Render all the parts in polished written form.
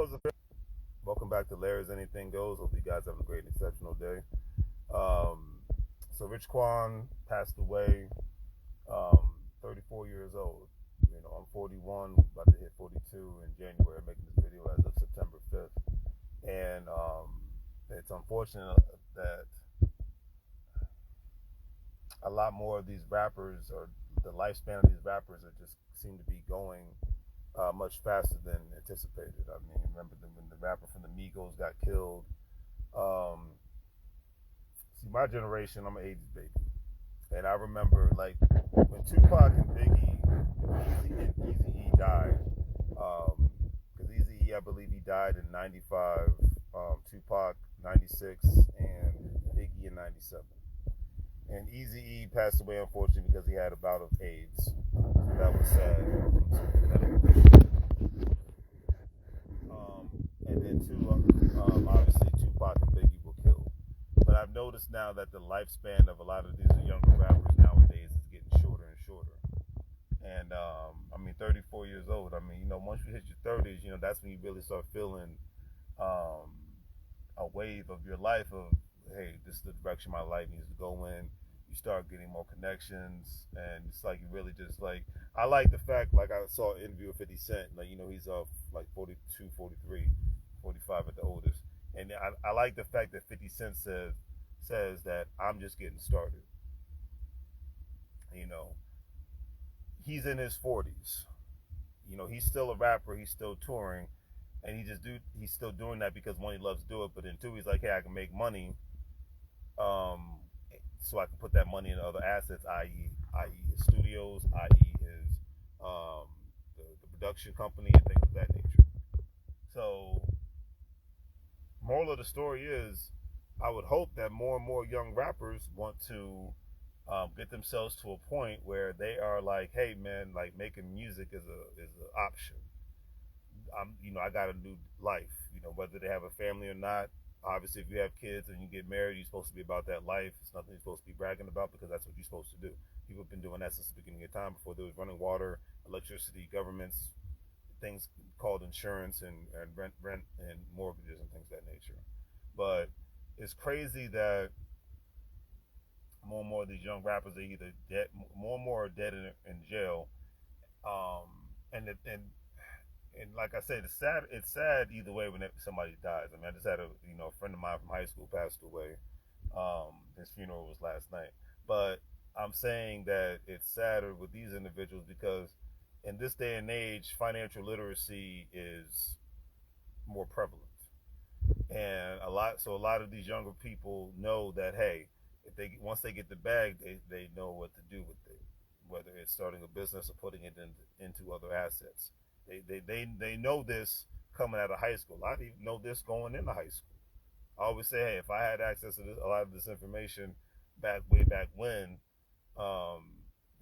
goes? Welcome back to Larry's Anything Goes. Hope you guys have a great, exceptional day. So Rich Quan passed away, 34 years old. I'm 41, about to hit 42 in January. I'm making this video as of September 5th, and it's unfortunate that a lot more of these rappers, or the lifespan of these rappers, are just seem to be going much faster than anticipated. I mean, remember when the rapper from the Migos got killed? See, my generation, I'm an 80s baby, and I remember like when Tupac and Biggie, Eazy-E died. Because Eazy-E, I believe he died in '95, Tupac '96, and Biggie in '97. And Eazy-E passed away, unfortunately, because he had a bout of AIDS. So that was sad. And then obviously Tupac and Biggie were killed. But I've noticed now that the lifespan of a lot of these younger rappers nowadays is getting shorter and shorter. And I mean, 34 years old. I mean, once you hit your 30s, that's when you really start feeling a wave of your life of, hey, this is the direction my life needs to go in. You start getting more connections, and it's like you really just like. I like the fact, like I saw an interview with 50 Cent, like he's like 42, 43, 45 at the oldest, and I like the fact that 50 Cent says that I'm just getting started. He's in his 40s. He's still a rapper. He's still touring, and he's still doing that because one, he loves to do it, but then two, he's like, hey, I can make money. So I can put that money in other assets, i.e. his studios, i.e. his the production company and things of that nature. So, moral of the story is, I would hope that more and more young rappers want to get themselves to a point where they are like, hey man, like making music is an option. I got a new life. Whether they have a family or not. Obviously, if you have kids and you get married, you're supposed to be about that life. It's nothing you're supposed to be bragging about, because that's what you're supposed to do. People have been doing that since the beginning of time, before there was running water, electricity, governments, things called insurance and rent and mortgages and things of that nature. But it's crazy that more and more of these young rappers are either dead, more and more are dead in jail, and like I said, it's sad either way when somebody dies. I mean, I just had a friend of mine from high school passed away. His funeral was last night. But I'm saying that it's sadder with these individuals because in this day and age, financial literacy is more prevalent, and a lot of these younger people know that, hey, if once they get the bag, they know what to do with it, whether it's starting a business or putting it into other assets. They know this coming out of high school. I didn't even know this going into high school. I always say, hey, if I had access to a lot of this information way back when,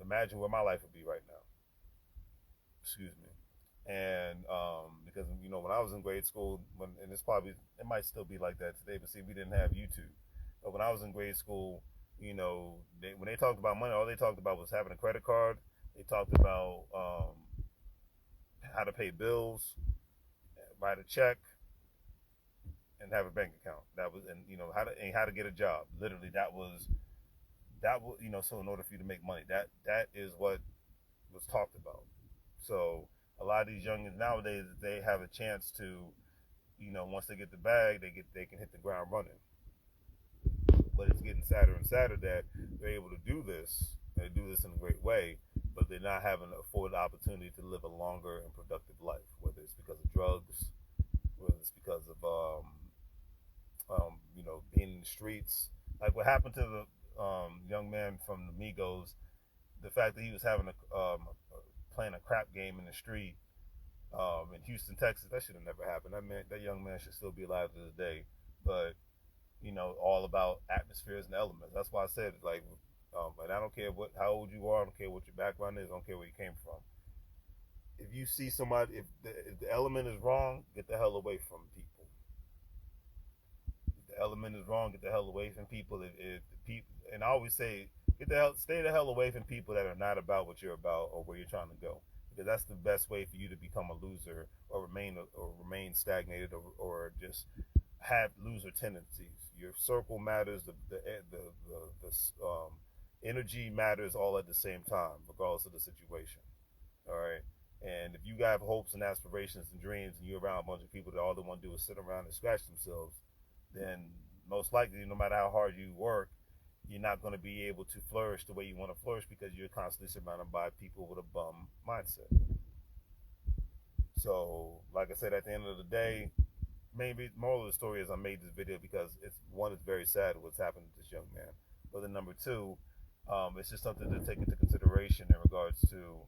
imagine where my life would be right now. Excuse me. And because when I was in grade school, and it might still be like that today, but see, we didn't have YouTube. But when I was in grade school, when they talked about money, all they talked about was having a credit card. They talked about how to pay bills, write a check, and have a bank account. That was, and how to get a job. Literally, that was. So in order for you to make money, that is what was talked about. So a lot of these youngins nowadays, they have a chance to, once they get the bag, they can hit the ground running. But it's getting sadder and sadder that they're able to do this. They do this in a great way, but they're not having afforded the opportunity to live a longer and productive life, whether it's because of drugs, whether it's because of being in the streets. Like what happened to the young man from the Migos, the fact that he was playing a crap game in the street in Houston, Texas, that should have never happened. That young man should still be alive to this day. But all about atmospheres and elements. That's why I said, like, and I don't care how old you are, I don't care what your background is, I don't care where you came from. If you see somebody, if the element is wrong, get the hell away from people. If the element is wrong, get the hell away from people. If the people, and I always say, stay the hell away from people that are not about what you're about or where you're trying to go. If because that's the best way for you to become a loser or remain stagnated or just have loser tendencies. Your circle matters, the energy matters all at the same time, regardless of the situation. All right. And if you have hopes and aspirations and dreams and you're around a bunch of people that all they want to do is sit around and scratch themselves, then most likely, no matter how hard you work, you're not going to be able to flourish the way you want to flourish because you're constantly surrounded by people with a bum mindset. So, like I said, at the end of the day, maybe the moral of the story is I made this video because it's very sad what's happened to this young man. But then number two, it's just something to take into consideration in regards to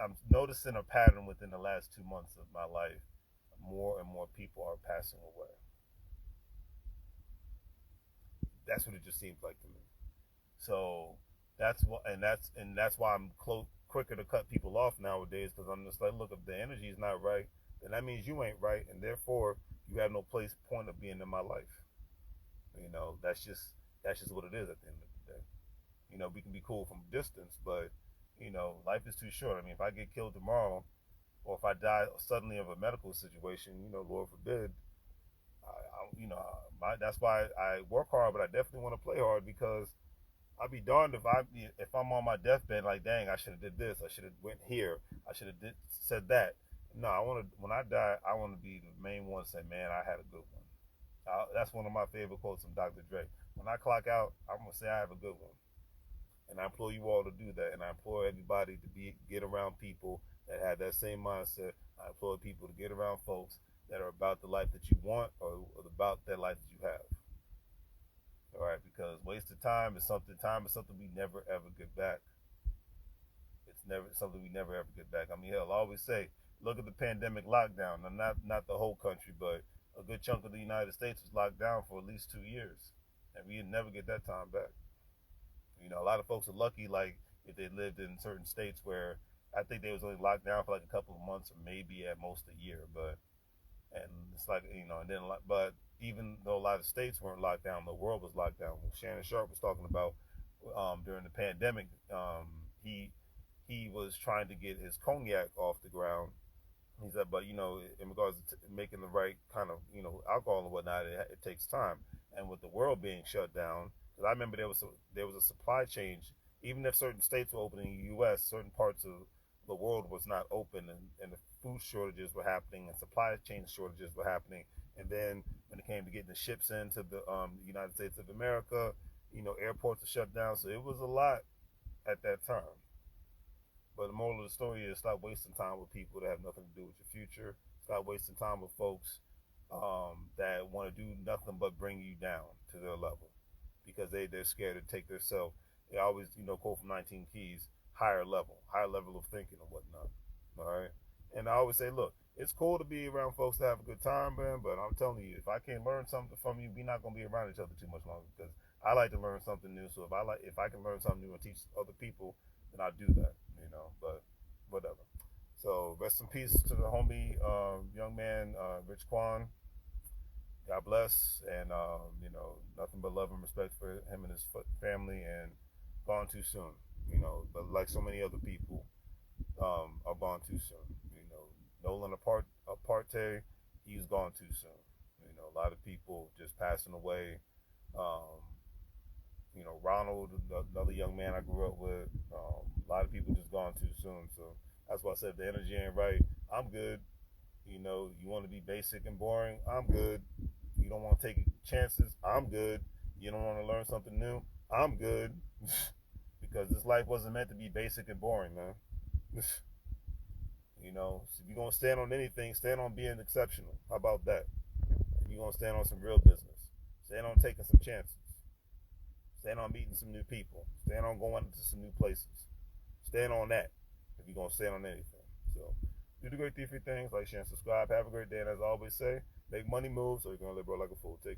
I'm noticing a pattern within the last 2 months of my life. More and more people are passing away. That's what it just seems like to me. So that's why I'm quicker to cut people off nowadays because I'm just like, look, if the energy is not right, then that means you ain't right, and therefore you have no point of being in my life. That's just what it is at the end of the day. We can be cool from a distance, but life is too short. I mean, if I get killed tomorrow, or if I die suddenly of a medical situation, Lord forbid, that's why I work hard, but I definitely want to play hard because I'd be darned if I'm on my deathbed like, dang, I should have did this, I should have went here, I should have said that. No, when I die, I want to be the main one to say, man, I had a good one. That's one of my favorite quotes from Dr. Dre. When I clock out, I'm gonna say I have a good one. And I implore you all to do that. And I implore everybody to get around people that have that same mindset. I implore people to get around folks that are about the life that you want or about that life that you have. All right, because wasted time is something we never ever get back. It's never something we never ever get back. I mean, hell, I always say, look at the pandemic lockdown. Now, not the whole country, but a good chunk of the United States was locked down for at least 2 years, and we never get that time back. A lot of folks are lucky, like if they lived in certain states where I think they was only locked down for like a couple of months or maybe at most a year. And it's like, and then but even though a lot of states weren't locked down, the world was locked down. Shannon Sharp was talking about during the pandemic, he was trying to get his cognac off the ground. He said, but in regards to making the right kind of alcohol and whatnot, it takes time. And with the world being shut down, because I remember there was a supply change. Even if certain states were open in the U.S., certain parts of the world was not open, and the food shortages were happening, and supply chain shortages were happening. And then when it came to getting the ships into the United States of America, airports were shut down. So it was a lot at that time. But the moral of the story is stop wasting time with people that have nothing to do with your future. Stop wasting time with folks that want to do nothing but bring you down to their level because they're scared to take their self. They always, quote from 19 Keys, higher level of thinking and whatnot. All right. And I always say, look, it's cool to be around folks that have a good time, man, but I'm telling you, if I can't learn something from you, we're not going to be around each other too much longer because I like to learn something new. So if I can learn something new and teach other people, then I'll do that. But whatever. So rest in peace to the homie, young man, Rich Quan. God bless, and nothing but love and respect for him and his family, and gone too soon. But like so many other people, are gone too soon. Nolan Aparte, he's gone too soon. A lot of people just passing away. Ronald, another young man I grew up with, a lot of people just gone too soon. So that's why I said if the energy ain't right, I'm good. You want to be basic and boring, I'm good. You don't want to take chances, I'm good. You don't want to learn something new, I'm good. Because this life wasn't meant to be basic and boring, man. So if you're going to stand on anything, stand on being exceptional. How about that? If you're going to stand on some real business, stand on taking some chances. Stand on meeting some new people. Stand on going to some new places. Stand on that if you're going to stand on anything. So do the great three things, like, share, and subscribe. Have a great day. And as I always say, make money move so you're going to live, bro, like a fool. Take care.